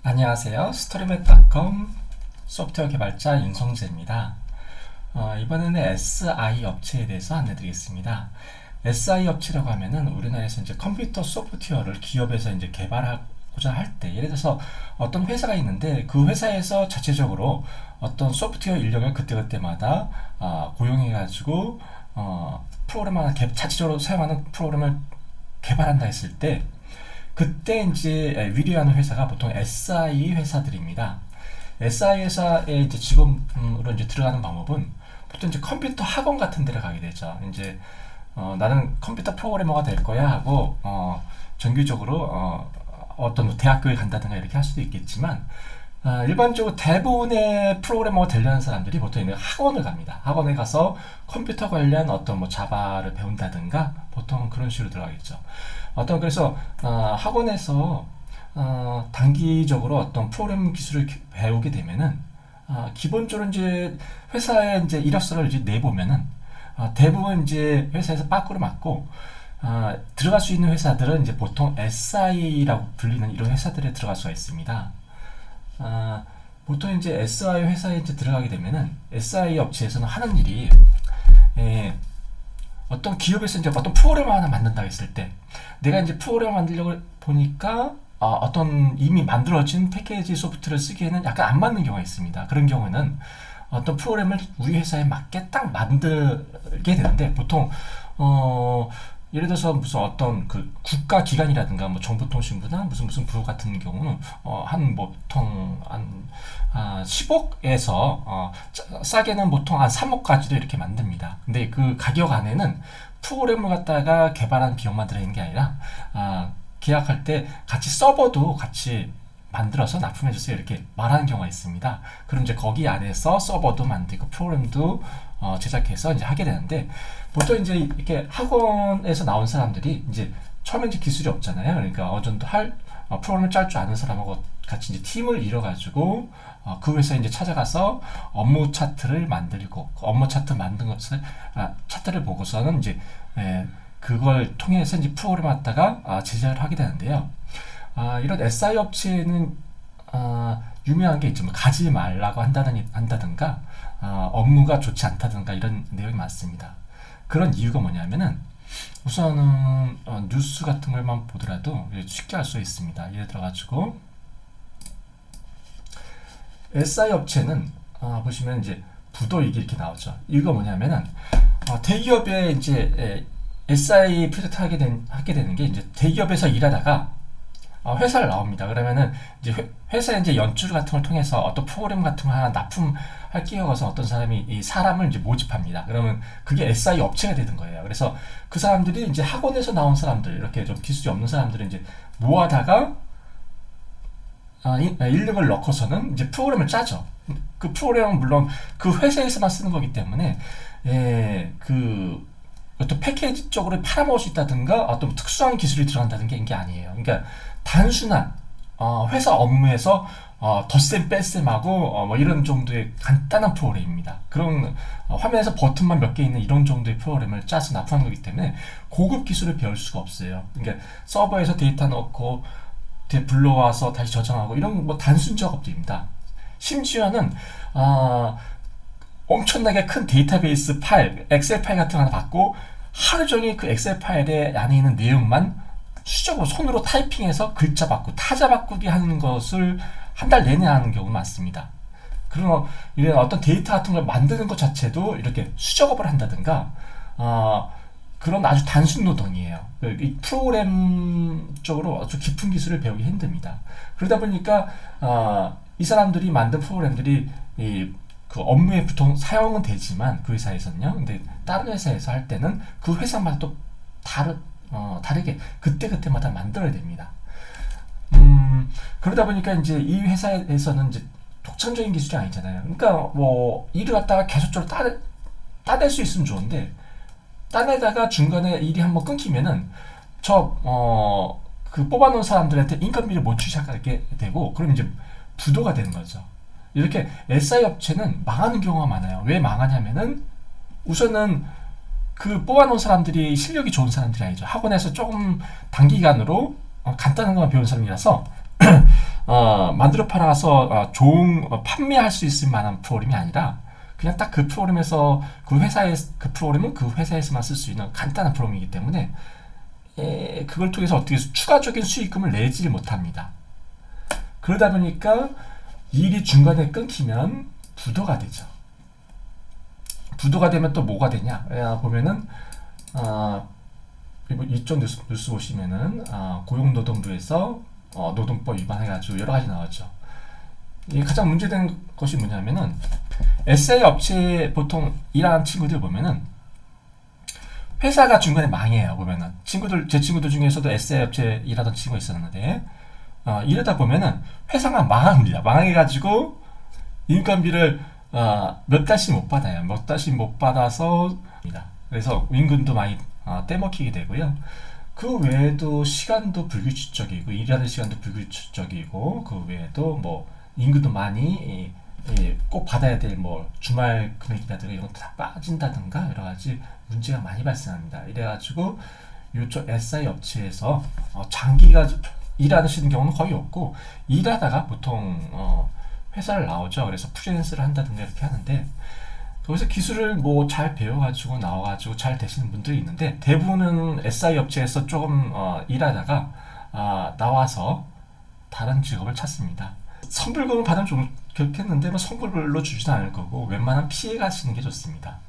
안녕하세요. 스토리맵.com 소프트웨어 개발자 윤성재입니다. 이번에는 SI 업체에 대해서 안내드리겠습니다. SI 업체라고 하면은 우리나라에서 이제 컴퓨터 소프트웨어를 기업에서 이제 개발하고자 할 때, 예를 들어서 어떤 회사가 있는데 그 회사에서 자체적으로 어떤 소프트웨어 인력을 그때그때마다 고용해가지고 프로그램 하나 자체적으로 사용하는 프로그램을 개발한다 했을 때, 그때 이제 위류하는 회사가 보통 SI 회사들입니다. SI 회사에 이제 직원으로 이제 들어가는 방법은 보통 이제 컴퓨터 학원 같은 데를 가게 되죠. 이제 나는 컴퓨터 프로그래머가 될 거야 하고 정규적으로 어떤 대학교에 간다든가 이렇게 할 수도 있겠지만, 일반적으로 대부분의 프로그래머가 되려는 사람들이 보통 있는 학원을 갑니다. 학원에 가서 컴퓨터 관련 어떤 뭐 자바를 배운다든가 보통 그런 식으로 들어가겠죠. 그래서 학원에서 단기적으로 어떤 프로그래밍 기술을 배우게 되면은 기본적으로 이제 회사에 이제 이력서를 이제 내보면은 대부분 이제 회사에서 빠꾸를 맞고 들어갈 수 있는 회사들은 이제 보통 SI라고 불리는 이런 회사들에 들어갈 수가 있습니다. 보통 이제 SI 회사에 이제 들어가게 되면은 SI 업체에서는 하는 일이 어떤 기업에서 이제 어떤 프로그램을 하나 만든다고 했을 때, 내가 이제 프로그램을 만들려고 보니까 어떤 이미 만들어진 패키지 소프트를 쓰기에는 약간 안 맞는 경우가 있습니다. 그런 경우에는 어떤 프로그램을 우리 회사에 맞게 딱 만들게 되는데, 보통 예를 들어서 무슨 어떤 그 국가 기관이라든가 뭐 정보통신부나 무슨 부 같은 경우는 한 보통 한 10억에서 싸게는 보통 한 3억까지도 이렇게 만듭니다. 근데 그 가격 안에는 프로그램을 갖다가 개발한 비용만 들어있는 게 아니라 계약할 때 같이 서버도 같이 만들어서 납품해주세요 이렇게 말하는 경우가 있습니다. 그럼 이제 거기 안에서 서버도 만들고 프로그램도 제작해서 이제 하게 되는데, 보통 이제 이렇게 학원에서 나온 사람들이 이제 처음에 이제 기술이 없잖아요. 그러니까 어느 정도 프로그램을 짤 줄 아는 사람하고 같이 이제 팀을 이뤄가지고 그 회사에 이제 찾아가서 업무 차트를 만들고, 그 업무 차트 만든 것을 차트를 보고서는 이제 그걸 통해서 이제 프로그램을 갖다가 제작을 하게 되는데요. 이런 SI 업체는 유명한 게 있죠. 뭐 가지 말라고 한다든가 업무가 좋지 않다든가 이런 내용이 많습니다. 그런 이유가 뭐냐면은 우선은 뉴스 같은 걸만 보더라도 쉽게 알 수 있습니다. 예를 들어가지고 SI 업체는 보시면 이제 부도 이렇게 나오죠. 이유가 뭐냐면은 대기업에 이제 SI 프로젝트 하게 되는 게, 이제 대기업에서 일하다가 회사를 나옵니다. 그러면은 이제 회사에 이제 연출 같은 걸 통해서 어떤 프로그램 같은 거 하나 납품할 끼어가서 어떤 사람이 이 사람을 이제 모집합니다. 그러면 그게 SI 업체가 되는 거예요. 그래서 그 사람들이 이제 학원에서 나온 사람들, 이렇게 좀 기술이 없는 사람들을 이제 모아다가 인력을 넣고서는 이제 프로그램을 짜죠. 그 프로그램은 물론 그 회사에서만 쓰는 거기 때문에 그 어떤 패키지 쪽으로 팔아먹을 수 있다든가 어떤 특수한 기술이 들어간다는 게 아니에요. 그러니까 단순한 회사 업무에서 덧셈 뺄셈하고 뭐 이런 정도의 간단한 프로그램입니다. 그런 화면에서 버튼만 몇 개 있는 이런 정도의 프로그램을 짜서 납품하는 거기 때문에 고급 기술을 배울 수가 없어요. 그러니까 서버에서 데이터 넣고 불러와서 다시 저장하고 이런 뭐 단순 작업들입니다. 심지어는 엄청나게 큰 데이터베이스 파일, 엑셀 파일 같은 거 하나 받고 하루 종일 그 엑셀 파일에 안에 있는 내용만 수적으로 손으로 타이핑해서 글자 바꾸고 타자 바꾸기 하는 것을 한 달 내내 하는 경우가 많습니다. 그리고 이런 어떤 데이터 같은 걸 만드는 것 자체도 이렇게 수작업을 한다든가 그런 아주 단순 노동이에요. 이 프로그램 쪽으로 아주 깊은 기술을 배우기 힘듭니다. 그러다 보니까 이 사람들이 만든 프로그램들이 그 업무에 보통 사용은 되지만 그 회사에서는요. 근데 다른 회사에서 할 때는 그 회사마다 또 다르게 그때그때마다 만들어야 됩니다. 그러다 보니까 이제 이 회사에서는 이제 독창적인 기술이 아니잖아요. 그러니까 뭐 일을 갖다가 계속적으로 따낼 수 있으면 좋은데, 따내다가 중간에 일이 한번 끊기면은 그 뽑아놓은 사람들한테 인건비를 못 주시게 되고, 그럼 이제 부도가 되는 거죠. 이렇게 SI 업체는 망하는 경우가 많아요. 왜 망하냐면은 우선은 그 뽑아놓은 사람들이 실력이 좋은 사람들이 아니죠. 학원에서 조금 단기간으로 간단한 것만 배운 사람이라서 만들어 팔아서 좋은 판매할 수 있을 만한 프로그램이 아니라 그냥 딱 그 프로그램에서 그 프로그램은 그 회사에서만 쓸 수 있는 간단한 프로그램이기 때문에 그걸 통해서 어떻게 추가적인 수익금을 내지를 못합니다. 그러다 보니까 일이 중간에 끊기면 부도가 되죠. 부도가 되면 또 뭐가 되냐? 보면은 이쪽 뉴스 보시면은 고용노동부에서 노동법 위반해가지고 여러 가지 나왔죠. 이 가장 문제된 것이 뭐냐면은 SI 업체에 보통 일하는 친구들 보면은 회사가 중간에 망해요. 보면은 제 친구들 중에서도 SI 업체 일하던 친구가 있었는데 이러다 보면은 회사가 망합니다. 망해가지고 인건비를 몇 달씩 못 받아요. 몇 달씩 못 받아서 그래서 임금도 많이 떼먹히게 되고요. 그 외에도 시간도 불규칙적이고 일하는 시간도 불규칙적이고 그 외에도 뭐 임금도 많이 꼭 받아야 될 뭐 주말 금액이라든가 이런 것도 다 빠진다든가 여러 가지 문제가 많이 발생합니다. 이래가지고 이쪽 SI 업체에서 장기가 일하시는 경우는 거의 없고 일하다가 보통 회사를 나오죠. 그래서 프리랜서를 한다든가 이렇게 하는데 거기서 기술을 뭐 잘 배워가지고 나와가지고 잘 되시는 분들이 있는데 대부분은 SI 업체에서 조금 일하다가 나와서 다른 직업을 찾습니다. 선불금을 받으면 좀 그렇겠는데 뭐 선불로 주지는 않을 거고 웬만하면 피해 가시는 게 좋습니다.